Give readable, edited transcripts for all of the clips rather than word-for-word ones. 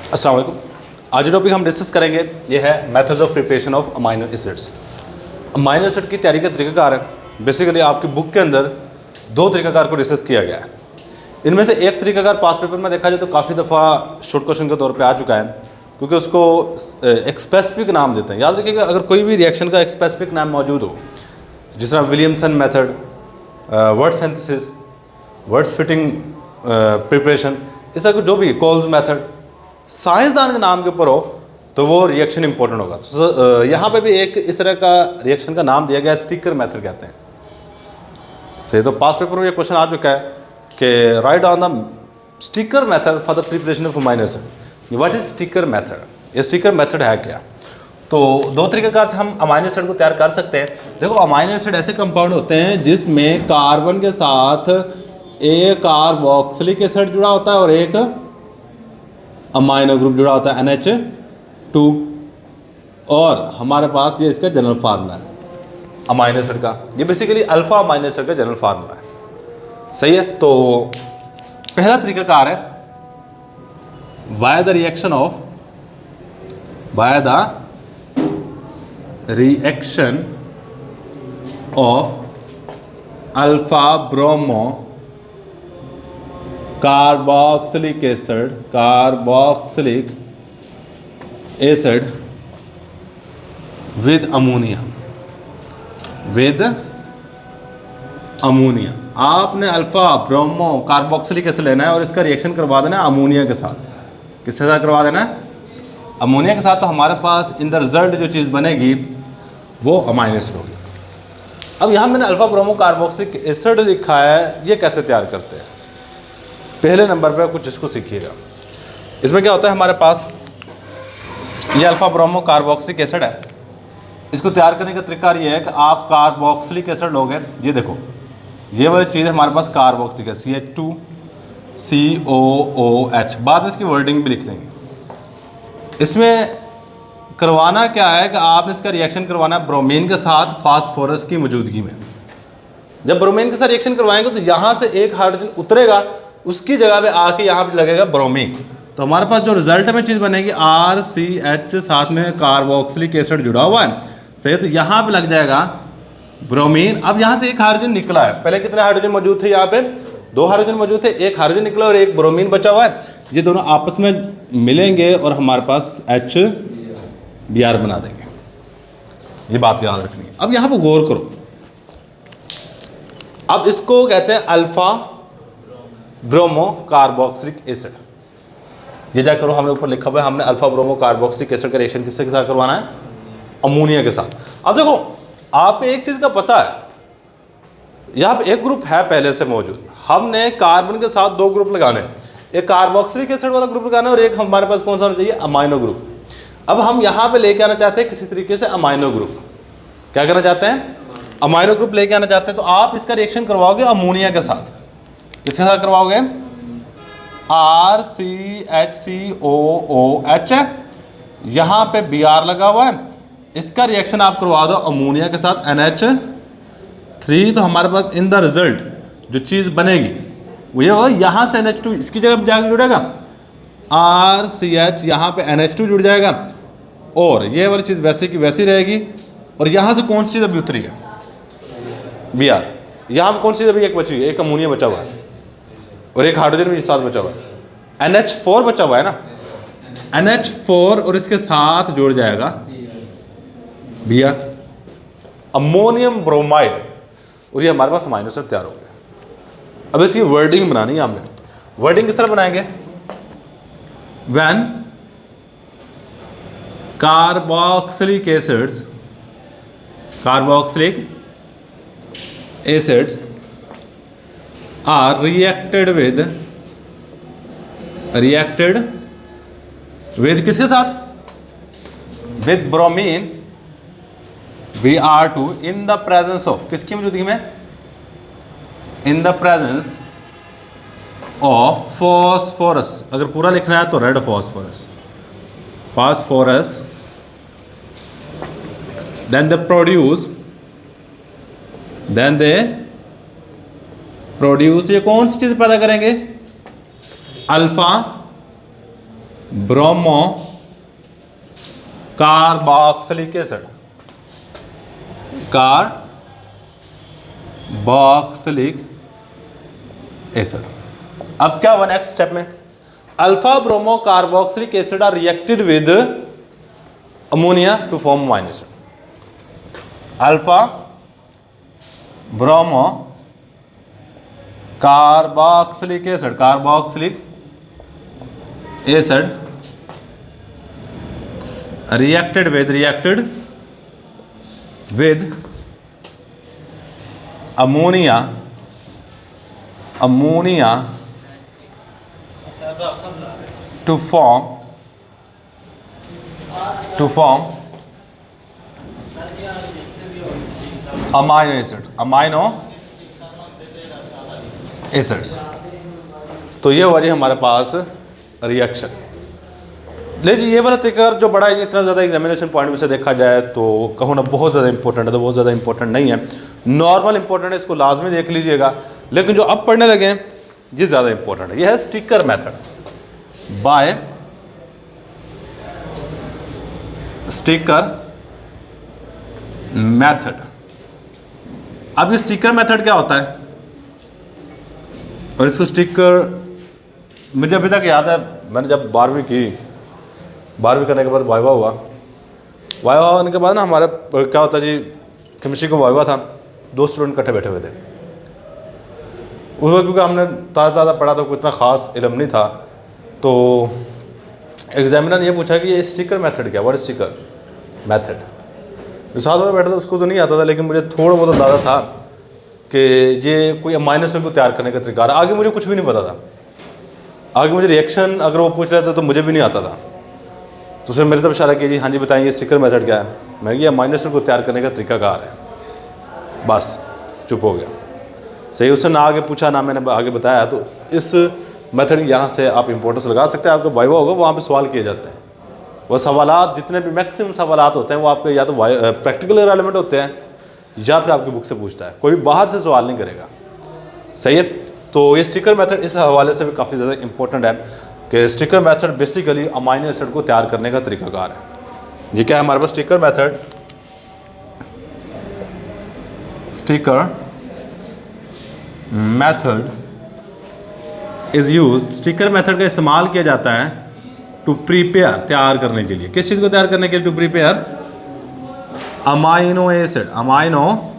अस्सलाम वालेकुम। आज जो टॉपिक हम डिस्कस करेंगे ये है methods of preparation of amino acids. Amino acid की तैयारी का तरीकाकार है। बेसिकली आपकी बुक के अंदर दो तरीकाकार को डिस्कस किया गया है। इनमें से एक तरीकाकार पास पेपर में देखा जाए तो काफ़ी दफ़ा शॉर्ट क्वेश्चन के तौर पे आ चुका है, क्योंकि उसको एक स्पेसिफिक नाम देते हैं। याद रखिएगा, अगर कोई भी रिएक्शन का एक स्पेसिफिक नाम मौजूद हो, जिस तरह Williamson method, word synthesis, words fitting preparation, इस तरह जो भी कोल्स मेथड साइंसदान के नाम के ऊपर हो तो वो रिएक्शन इंपॉर्टेंट होगा। तो यहाँ पे भी एक इस तरह का रिएक्शन का नाम दिया गया है, स्टिकर मेथड कहते हैं। सही, तो पास पेपर में ये क्वेश्चन आ चुका है कि right on the sticker method for the preparation of amino acid. What is sticker method? ये स्टिकर मेथड है क्या? तो दो तरीक़ेकार से हम अमाइनो एसिड को तैयार कर सकते हैं। देखो, अमाइनो एसिड ऐसे कंपाउंड होते हैं जिसमें कार्बन के साथ एक कार्बोक्सिलिक एसिड जुड़ा होता है और एक अमाइनो ग्रुप जुड़ा होता है NH2, और हमारे पास ये इसका जनरल फार्मूला है अमाइनो एसिड का। ये बेसिकली अल्फा अमाइनो एसिड का जनरल फार्मूला है। सही है। तो पहला तरीकाकार है by the reaction of alpha bromo carboxylic acid with ammonia. आपने अल्फा ब्रोमो कार्बोक्सिलिक एसिड लेना है और इसका रिएक्शन करवा देना है अमोनिया के साथ। किसके साथ करवा देना है? अमोनिया के साथ। तो हमारे पास इन द रिजल्ट जो चीज़ बनेगी वो अमाइनो एसिड होगी। अब यहाँ मैंने अल्फा ब्रोमो कार्बोक्सिलिक एसिड लिखा है, ये कैसे तैयार करते हैं? पहले नंबर पर कुछ इसको सीखिएगा। इसमें क्या होता है, हमारे पास ये अल्फा ब्रोमो कार्बोक्सिलिक एसिड है। इसको तैयार करने का तरीका ये है कि आप कार्बोक्सिलिक एसिड लोगे। ये देखो, ये वाली चीज़ हमारे पास कार्बोक्सिलिक है, CH2COOH। बाद में इसकी वर्डिंग भी लिख लेंगे। इसमें करवाना क्या है कि आपने इसका रिएक्शन करवाना है ब्रोमीन के साथ फास्फोरस की मौजूदगी में। जब ब्रोमीन के साथ रिएक्शन करवाएंगे तो यहाँ से एक हाइड्रोजन उतरेगा, उसकी जगह पे आके यहाँ पे लगेगा ब्रोमीन। तो हमारे पास जो रिजल्ट में चीज़ बनेगी RCH, साथ में कार्बोक्सिलिक एसिड जुड़ा हुआ है। सही है। तो यहाँ पे लग जाएगा ब्रोमीन। अब यहाँ से एक हाइड्रोजन निकला है। पहले कितने हाइड्रोजन मौजूद थे? यहाँ पे दो हाइड्रोजन मौजूद थे, एक हाइड्रोजन निकला और एक ब्रोमीन बचा हुआ है। ये दोनों आपस में मिलेंगे और हमारे पास HBr बना देंगे। ये बात याद रखनी है। अब यहाँ पर गौर करो, अब इसको कहते हैं अल्फा ब्रोमो कार्बोक्सिलिक एसिड। ये जा करो, हमने ऊपर लिखा हुआ है, हमने अल्फा ब्रोमो कार्बोक्सिलिक एसिड का रिएक्शन किसके साथ करवाना है? अमोनिया के साथ। अब देखो, आपको एक चीज़ का पता है, यहाँ पे एक ग्रुप है पहले से मौजूद। हमने कार्बन के साथ दो ग्रुप लगाने, एक कार्बोक्सिलिक एसिड वाला ग्रुप लगाना है और एक हमारे पास कौन सा होना चाहिए? Amino group. अब हम यहाँ पे लेके आना चाहते हैं किसी तरीके से अमाइनो ग्रुप। क्या करना चाहते हैं? अमाइनो ग्रुप लेके आना चाहते हैं। तो आप इसका रिएक्शन करवाओगे अमोनिया के साथ। किसके साथ करवाओगे? RCHCOOH। यहाँ पे Br लगा हुआ है। इसका रिएक्शन आप करवा दो अमोनिया के साथ NH3। तो हमारे पास इन द रिजल्ट जो चीज़ बनेगी वो ये होगा, यहाँ से NH2 इसकी जगह जाकर जुड़ेगा, RCH, यहाँ पे NH2 जुड़ जाएगा और ये वाली चीज़ वैसे की वैसी रहेगी। और यहाँ से कौन सी चीज़ अभी उतरी है? Br। यहाँ पे कौन सी चीज़ अभी एक बची है? एक अमोनिया बचा हुआ है और एक हाइड्रोजन भी साथ बचा हुआ है। NH4 बचा हुआ है ना, NH4, और इसके साथ जुड़ जाएगा Br, अमोनियम ब्रोमाइड, और ये हमारे पास अमाइनो एसिड तैयार हो गया। अब इसकी वर्डिंग बनानी है हमने। वर्डिंग किस तरह बनाएंगे? When carboxylic acids are reacted with किसके साथ? With bromine Br2 in the presence of, किसकी मौजूदगी में? In the presence of phosphorus. अगर पूरा लिखना है तो red phosphorus, then they produce, ये कौन सी चीज़ पैदा करेंगे? Alpha bromo carboxylic acid, carboxylic acid. अब क्या हुआ नेक्स्ट स्टेप में, alpha bromo carboxylic acid are reacted with ammonia to form amino acid. Alpha bromo carboxylic acid, carboxylic acid reacted with ammonia to form amino acids। तो ये हुआ जी हमारे पास reaction. लेकिन ये वाला तरीका जो बड़ा है, इतना ज़्यादा एग्जामिनेशन पॉइंट में से देखा जाए तो कहूँ ना बहुत ज़्यादा इंपॉर्टेंट है, तो बहुत ज़्यादा इंपॉर्टेंट नहीं है, नॉर्मल इंपॉर्टेंट है, इसको लाजमी देख लीजिएगा। लेकिन जो अब पढ़ने लगे हैं ये ज़्यादा इंपॉर्टेंट है। ये है Strecker method, by Strecker method. अब ये स्टिकर मेथड क्या होता है और इसको स्टिकर, मुझे अभी तक याद है मैंने जब 12वीं करने के बाद वाइवा हुआ, वाइवा होने के बाद ना हमारा क्या होता जी, केमिस्ट्री का वाइवा था, 2 स्टूडेंट इकट्ठे बैठे हुए थे उस वक्त, क्योंकि हमने ताज़ा पढ़ा तो कोई इतना ख़ास इल्म नहीं था। तो एग्जामिनर ने ये पूछा कि ये स्टिकर मेथड क्या, व्हाट इज स्टिकर मेथड। जो साथ में बैठा था उसको तो नहीं आता था, लेकिन मुझे थोड़ा बहुत अंदाज़ा था कि ये कोई अमाइनो एसिड को तैयार करने का तरीका है। आगे मुझे कुछ भी नहीं पता था, आगे मुझे रिएक्शन अगर वो पूछ रहे थे तो मुझे भी नहीं आता था। तो उसने मेरी तरफ इशारा किया, जी हाँ जी बताइए स्टिकर मेथड क्या है। मैं ये अमाइनो एसिड को तैयार करने का तरीकाकार है। बस चुप हो गया। सही, उसने ना आगे पूछा ना मैंने आगे बताया। तो इस मेथड यहाँ से आप इंपॉर्टेंस लगा सकते हैं। आपका वाइवा होगा वहाँ पे सवाल किए जाते हैं, वो सवालात जितने भी मैक्सिमम सवालात होते हैं वो आपके या तो प्रैक्टिकल रेलेवेंट होते हैं या फिर आपकी बुक से पूछता है, कोई बाहर से सवाल नहीं करेगा। सही है। तो ये स्टिकर मेथड इस हवाले से भी काफ़ी ज़्यादा इंपॉर्टेंट है कि sticker method basically amino acid को तैयार करने का तरीकाकार है। ये क्या है हमारे पास sticker method, is used, sticker method का इस्तेमाल किया जाता है टू प्रिपेयर, तैयार करने के लिए। किस चीज़ को तैयार करने के लिए? To prepare amino acids. Amino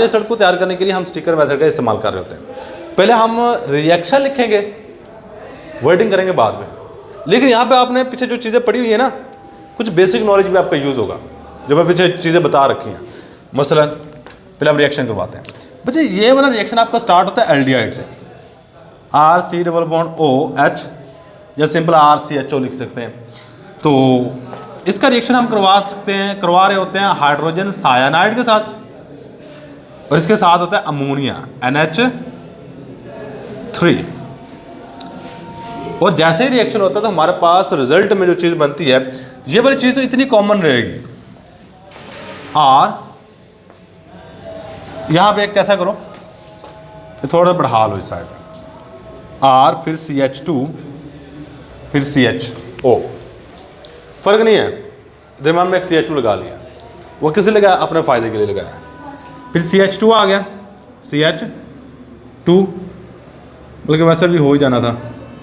acid को तैयार करने के लिए हम स्टिकर मेथड का इस्तेमाल कर रहे होते हैं। पहले हम रिएक्शन लिखेंगे, वर्डिंग करेंगे बाद में। लेकिन यहाँ पे आपने पीछे जो चीज़ें पढ़ी हुई है ना, कुछ बेसिक नॉलेज भी आपका यूज़ होगा जो मैं पीछे चीज़ें बता रखी हैं। मसलन पहले हम रिएक्शन करवाते हैं। बच्चे ये वाला रिएक्शन आपका स्टार्ट होता है एल्डिहाइड से, RC≡OH या सिंपल RCHO लिख सकते हैं। तो इसका रिएक्शन हम करवा रहे होते हैं हाइड्रोजन सायानाइड के साथ, और इसके साथ होता है अमोनिया NH3। और जैसे ही रिएक्शन होता है तो हमारे पास रिजल्ट में जो चीज़ बनती है, ये वाली चीज़ तो इतनी कॉमन रहेगी। और यहाँ पे कैसा करो, थोड़ा बढ़ा लो इस साइड में, R फिर CH2 फिर CHO, फर्क नहीं है। दिमाग में एक CH2 लगा लिया, वो किसे लगाया? अपने फ़ायदे के लिए लगाया। फिर CH2 आ गया, CH2 बल्कि वैसे भी हो ही जाना था,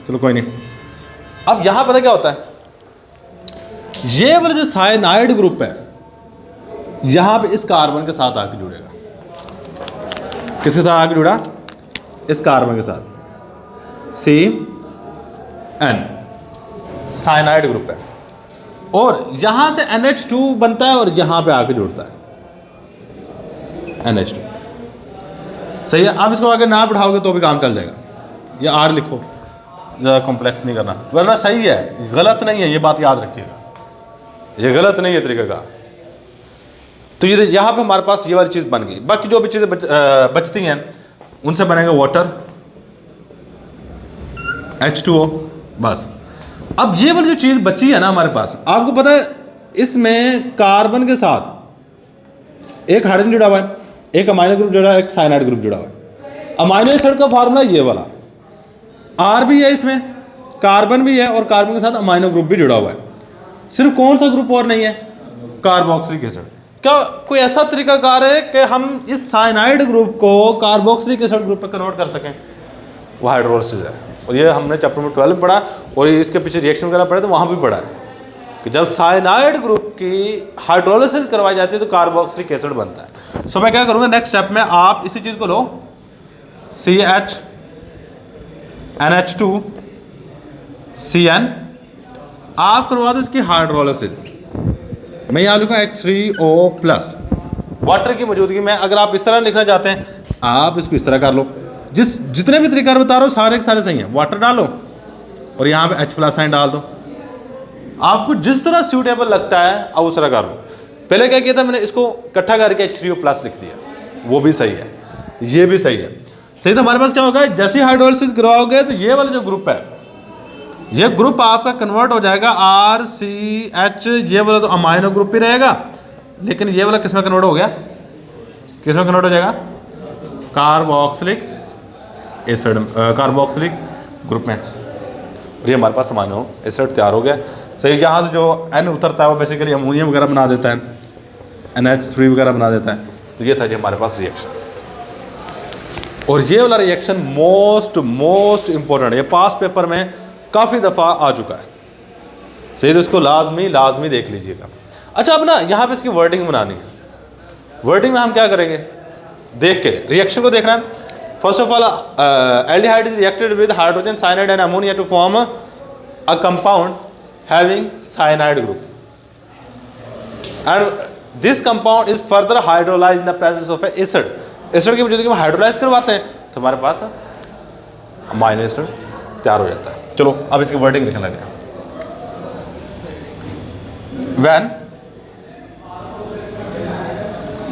चलो कोई नहीं। अब यहाँ पता क्या होता है, ये वाला जो साइनाइड ग्रुप है यहाँ पे इस कार्बन के साथ आके जुड़ेगा। किसके साथ आके जुड़ा? इस कार्बन के साथ, CN, साइनाइड ग्रुप है। और यहाँ से NH2 बनता है और यहाँ पे आके जुड़ता है NH2। सही है। आप इसको आगे ना बढ़ाओगे तो भी काम चल जाएगा, या R लिखो, ज़्यादा कॉम्प्लेक्स नहीं करना, वरना सही है, गलत नहीं है, ये बात याद रखिएगा, ये गलत नहीं है तरीके का। तो ये यहाँ पे हमारे पास ये वाली चीज़ बन गई। बाकी जो भी चीज़ें बचती हैं उनसे बनेगा वाटर, H2O, बस। अब ये वाली जो चीज़ बची है ना हमारे पास, आपको पता है इसमें कार्बन के साथ एक हाइड्रोजन जुड़ा हुआ है, एक अमाइनो ग्रुप जुड़ा है, एक साइनाइड ग्रुप जुड़ा हुआ है। अमाइनो एसिड का फार्मूला ये वाला, R भी है इसमें, कार्बन भी है और कार्बन के साथ अमाइनो ग्रुप भी जुड़ा हुआ है। सिर्फ कौन सा ग्रुप और नहीं है? Carboxylic acid. क्या कोई ऐसा तरीकाकार है कि हम इस साइनाइड ग्रुप को कार्बोक्सिलिक एसिड ग्रुप पे कन्वर्ट कर सकें? वो हाइड्रोलिसिस है, और ये हमने चैप्टर में 12 में पढ़ा, और ये इसके पीछे रिएक्शन वगैरह पढ़े तो वहाँ भी पढ़ा है कि जब साइनाइड ग्रुप की हाइड्रोलिसिस करवाई जाती है तो कार्बोक्सिलिक एसिड बनता है। सो मैं क्या करूँगा नेक्स्ट स्टेप में, आप इसी चीज़ को लो, CHNH2CN, आप करवा दो इसकी हाइड्रोलिसिस। मैं यहाँ लिखूँ H3O+। वाटर की मौजूदगी में अगर आप इस तरह लिखना चाहते हैं, आप इसको इस तरह कर लो। जितने भी तरीका बता रहा हूँ सारे के सारे सही हैं। वाटर डालो और यहाँ पे H+ साइन डाल दो, आपको जिस तरह सूटेबल लगता है आप उस तरह कर लो। पहले क्या किया था मैंने, इसको इकट्ठा करके H3O+ लिख दिया, वो भी सही है, ये भी सही है। सही तो हमारे पास क्या होगा, जैसे ही हाइड्रोलिसिस करवाओगे तो ये वाला जो ग्रुप है, ये ग्रुप आपका कन्वर्ट हो जाएगा RCH, ये वाला तो अमाइनो ग्रुप ही रहेगा, लेकिन ये वाला किस में कन्वर्ट हो गया, किस में कन्वर्ट हो जाएगा, कार्बोक्सिलिक एसिड, कार्बोक्सिलिक ग्रुप में। और ये हमारे पास अमाइनो एसिड तैयार हो गया। सही, यहाँ से जो N उतरता है वो बेसिकली अमोनियम वगैरह बना देता है, NH3 वगैरह बना देता है। तो ये था जी हमारे पास रिएक्शन, और ये वाला रिएक्शन मोस्ट इम्पोर्टेंट है, ये पास पेपर में काफ़ी दफ़ा आ चुका है। सही, तो इसको लाजमी देख लीजिएगा। अच्छा, अब ना यहाँ पे इसकी वर्डिंग बनानी है। वर्डिंग में हम क्या करेंगे, देख के रिएक्शन को देखना है। First of all, aldehyde is reacted with hydrogen cyanide and ammonia to form a compound having cyanide group, and this compound is further hydrolyzed in the presence of acid. Acid की मौजूदगी में hydrolyse करवाते हैं तो हमारे पास amino acid तैयार हो जाता है। चलो अब इसकी वर्डिंग लिखने लगे। When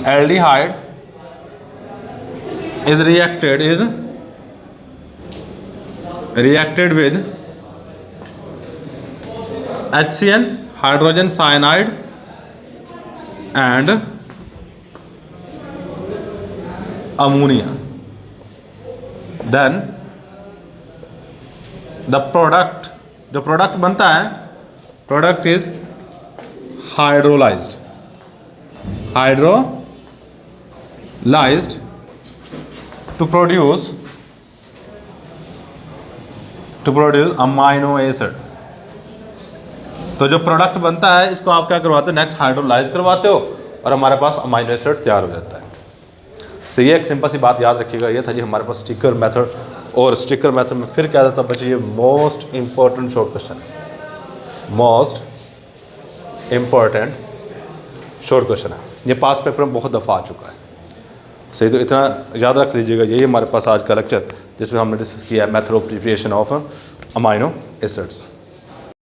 aldehyde is reacted with HCN, hydrogen cyanide, and ammonia, then the product, जो प्रोडक्ट बनता है, product is hydrolysed to produce amino acid. तो जो प्रोडक्ट बनता है इसको आप क्या करवाते हो, नेक्स्ट हाइड्रोलाइज करवाते हो और हमारे पास अमाइनो एसिड तैयार हो जाता है। सो ये एक सिंपल सी बात याद रखिएगा। ये था जी हमारे पास स्टिकर मेथड, और स्टिकर मेथड में फिर क्या था बच्चे, ये मोस्ट इम्पोर्टेंट शॉर्ट क्वेश्चन है, मोस्ट इम्पोर्टेंट शॉर्ट क्वेश्चन है। ये पास पेपर में बहुत दफ़ा आ चुका है। सही, तो इतना याद रख लीजिएगा। यही हमारे पास आज का लेक्चर जिसमें हमने डिस्कस किया है method of preparation of amino acids.